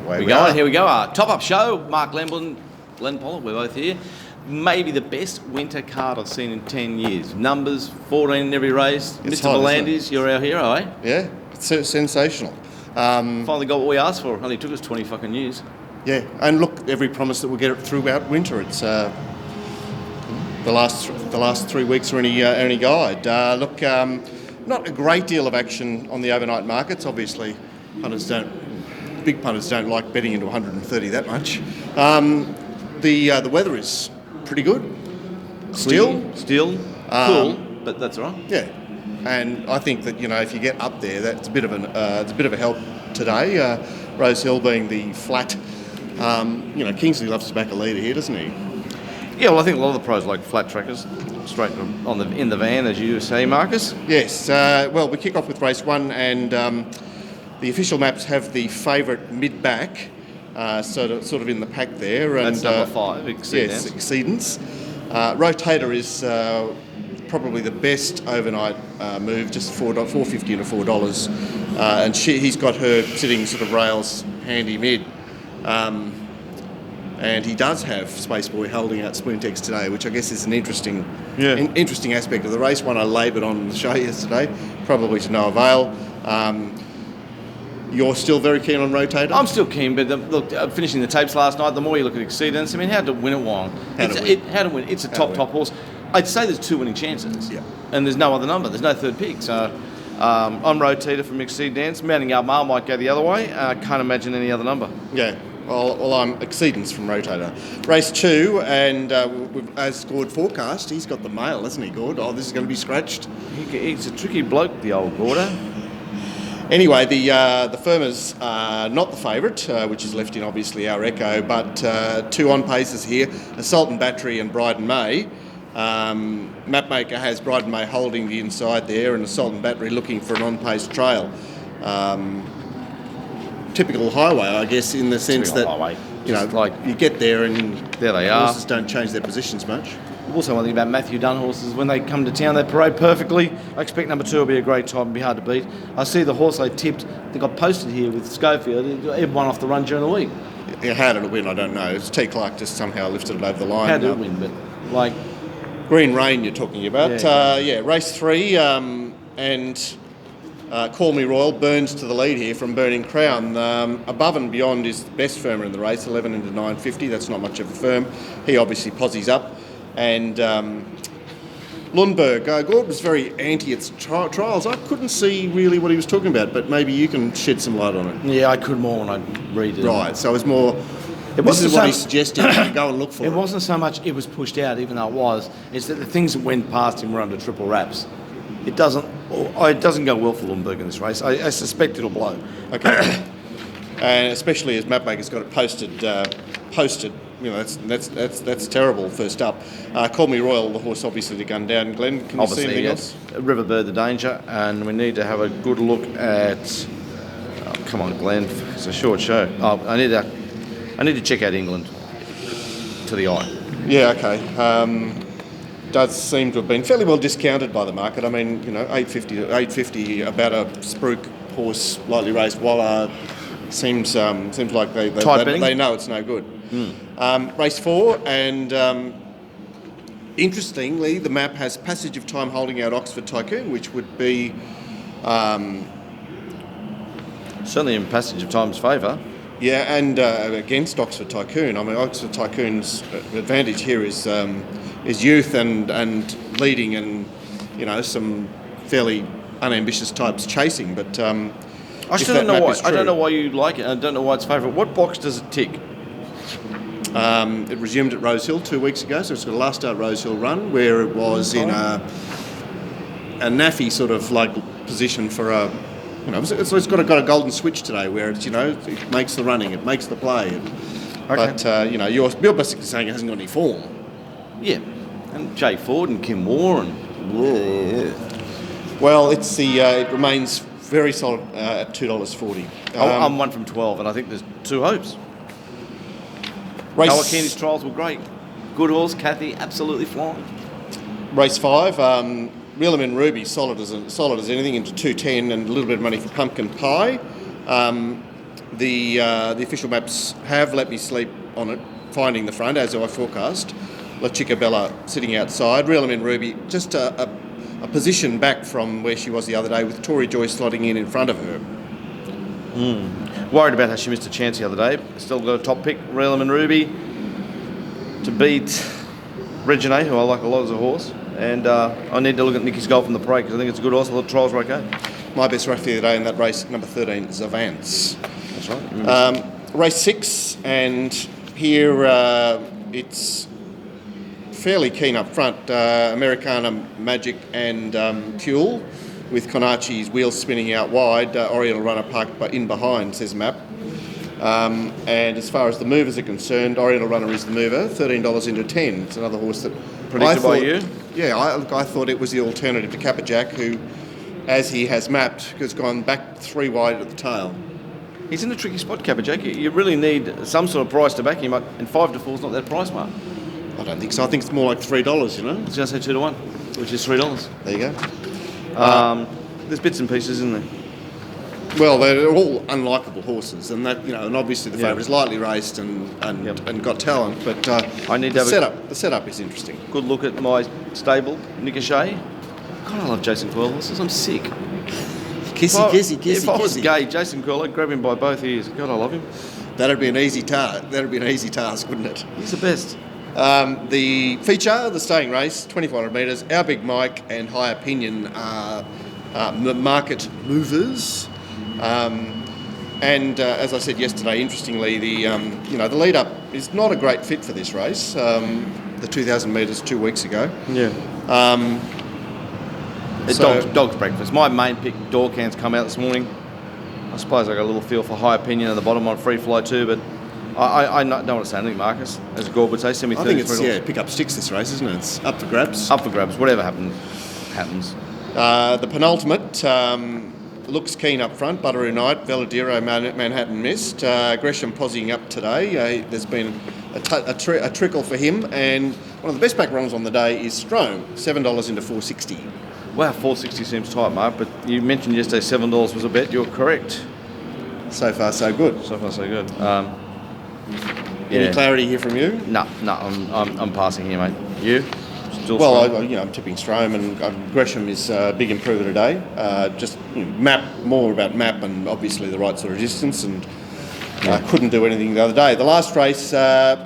away Here we go. Top-up show. Mark Lemblin, Glenn Pollard, we're both here. Maybe the best winter card I've seen in 10 years. Numbers, 14 in every race. It's Mr. hot, Volandis, you're our hero, eh? Yeah, it's sensational. Finally got what we asked for. Only took us 20 fucking years. Yeah, and look, every promise that we'll get it throughout winter. It's the last 3 weeks are any guide. Not a great deal of action on the overnight markets. Obviously, big punters don't like betting into 130 that much. The weather is pretty good. Still, cool, but that's all right. Yeah, and I think that if you get up there, that's a bit of a help today. Rosehill being the flat. Kingsley loves to back a leader here, doesn't he? Yeah, well, I think a lot of the pros like flat trackers, straight in the van, as you say, Marcus. Yes. Well, we kick off with race 1, and the official maps have the favourite mid-back, sort of in the pack there. And that's number 5, Exceedance. Yes, Exceedance. Rotator is probably the best overnight move, just $4.50 into $4, and he's got her sitting sort of rails handy mid. And he does have Spaceboy holding out Splintex today, which I guess is an interesting aspect of the race. One I laboured on the show yesterday, probably to no avail. You're still very keen on Rotator? I'm still keen, but look, finishing the tapes last night, the more you look at Exceedance, I mean, how to win it, Wong? How to win? It's a top horse. I'd say there's 2 winning chances, and there's no other number. There's no third pick. So I'm Rotator from Exceedance. Mounting Yard Mile might go the other way. I can't imagine any other number. Yeah. Well, I'm Exceedance from Rotator. Race 2, and as Gord forecast, he's got the mail, hasn't he, Gord? Oh, this is going to be scratched. He's a tricky bloke, the old Gordo. Anyway, the Firma's not the favourite, which is left in obviously our Echo, but 2 on paces here, Assault and Battery and Bryden May. Mapmaker has Bryden May holding the inside there, and Assault and Battery looking for an on-pace trail. Typical highway, I guess, in the sense that you get there and there they horses don't change their positions much. Also, one thing about Matthew Dunn horses, when they come to town, they parade perfectly. I expect number 2 will be a great time and be hard to beat. I see the horse they tipped, they got posted here with Schofield. It won off the run during the week. Yeah, how did it win? I don't know. It's T. Clark just somehow lifted it over the line. How did it win? But Green Rain you're talking about. Race 3 and Call Me Royal burns to the lead here from Burning Crown. Above and Beyond is the best firmer in the race, 11 into 950. That's not much of a firm. He obviously posies up. And Lundberg, Gord was very anti its trials. I couldn't see really what he was talking about, but maybe you can shed some light on it. Yeah, I could more when I read it. Right, so it was more... This is what he suggested, go and look for it. It wasn't so much it was pushed out, even though it was. It's that the things that went past him were under triple wraps. It doesn't go well for Lundberg in this race. I suspect it'll blow. Okay. And especially as Mapmaker's got it posted. That's terrible. First up, Call Me Royal, the horse obviously to gun down. Glenn, can you see anything else? Riverbird the danger, and we need to have a good look at. Oh, come on, Glenn, it's a short show. Oh, I need to check out England to the eye. Yeah, okay. Does seem to have been fairly well discounted by the market. I mean, $8.50 about a spruik horse, lightly raced Waller seems like they know it's no good. Race 4, and interestingly, the map has Passage of Time holding out Oxford Tycoon, which would be certainly in Passage of Time's favour. Yeah, and against Oxford Tycoon. I mean, Oxford Tycoon's advantage here is youth and leading, and some fairly unambitious types chasing. But I still don't know why. I don't know why you like it. I don't know why it's favourite. What box does it tick? It resumed at Rosehill 2 weeks ago, so it's got a last start Rosehill run where it was in a naffy sort of like position for a. It's got a golden switch today where it's it makes the running, it makes the play. Okay. But you're basically saying it hasn't got any form. Yeah, and Jay Ford and Kim Moore and. Well, it remains very solid at $2.40. I'm 1 from 12, and I think there's 2 hopes. Kawakini's trials were great. Good horse, Kathy, absolutely flying. Race 5, Real and Ruby, solid as anything, into 210 and a little bit of money for Pumpkin Pie. the official maps have let me sleep on it, finding the front as I forecast. La Chica Bella sitting outside, Reel 'em in Ruby, just a position back from where she was the other day, with Tori Joy slotting in front of her. Worried about how she missed a chance the other day. Still got a top pick, Reel 'em in Ruby, to beat Regine, who I like a lot as a horse. And I need to look at Nicky's Golf in the parade because I think it's a good horse. I thought the trials were okay. My best race the other day in that race, number 13, Zavance. That's right. Race 6, and here it's fairly keen up front. Americana Magic and Fuel, with Konachi's wheels spinning out wide. Oriental Runner parked in behind, says map. And as far as the movers are concerned, Oriental Runner is the mover, $13 into 10. It's another horse that... Predicted by you? Yeah, I thought it was the alternative to Capperjack, who, as he has mapped, has gone back 3 wide at the tail. He's in a tricky spot, Capperjack. You really need some sort of price to back him up, and 5 to 4 is not that price mark. I don't think so. I think it's more like $3, you know? I was going to say 2 to 1, which is $3. There you go. There's bits and pieces, isn't there? Well, they're all unlikable horses, and that, you know, and obviously the favourite is lightly raced and got talent. But I need to the setup is interesting. Good look at my stable, Nick O'Shea. God, I love Jason Coyle horses. I'm sick. Kissy. If I was gay, Jason Coyle, I'd grab him by both ears. God, I love him. That'd be an easy task, wouldn't it? He's the best. The feature, the staying race, 2,400 metres. Our Big Mike and High Opinion are market movers. And as I said yesterday, interestingly, the lead up is not a great fit for this race. The 2,000 metres 2 weeks ago. Yeah. Dog's breakfast. My main pick, Dorcan's come out this morning. I suppose I got a little feel for High Opinion at the bottom on Free Fly too, but I don't want to say anything, Marcus. As Gord would say, send me 30. I think it's pick up sticks this race, isn't it? It's up for grabs. Up for grabs. Whatever happens. The penultimate. Looks keen up front. Butteroo Knight, Veladero, Manhattan Mist. Gresham posing up today. There's been a trickle for him, and one of the best back runners on the day is Strome, $7 into 460. Wow, 460 seems tight, Mark. But you mentioned yesterday $7 was a bet. You're correct. So far, so good. Any clarity here from you? No, I'm passing here, mate. You? I'm tipping Strome, and Gresham is a big improver today. More about map and obviously the right sort of distance, and couldn't do anything the other day. The last race,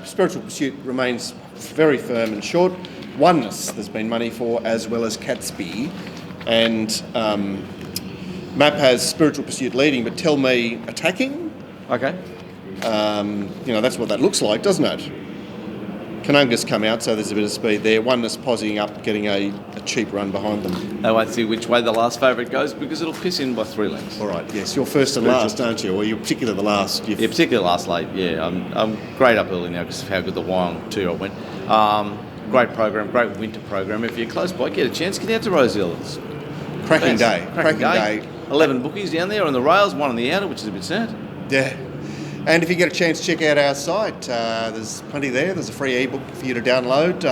Spiritual Pursuit remains very firm and short. Oneness there's been money for, as well as Catsby, and map has Spiritual Pursuit leading, but Tell Me attacking. Okay. That's what that looks like, doesn't it? Kanunga's come out, so there's a bit of speed there. Oneness posing up, getting a cheap run behind them. They won't see which way the last favourite goes because it'll piss in by 3 lengths. All right, yes, you're first and last, aren't you? Or you're particularly the last. Yeah, particularly last late, yeah. I'm great up early now because of how good the Wyong 2-year-old went. Great program, great winter program. If you're close by, get a chance, get out to Rosehill. Cracking day. 11 bookies down there on the rails, 1 on the outer, which is a bit sad. Yeah. And if you get a chance, check out our site. There's plenty there. There's a free ebook for you to download.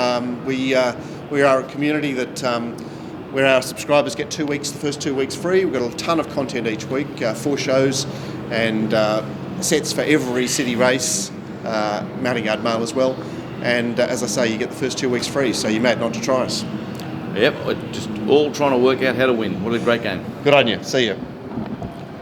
We are a community that where our subscribers get 2 weeks, the first 2 weeks free. We've got a ton of content each week, 4 shows and sets for every city race, mounting yard mail as well. And as I say, you get the first 2 weeks free, so you're mad not to try us. Yep, we're just all trying to work out how to win. What a great game. Good on you. See you.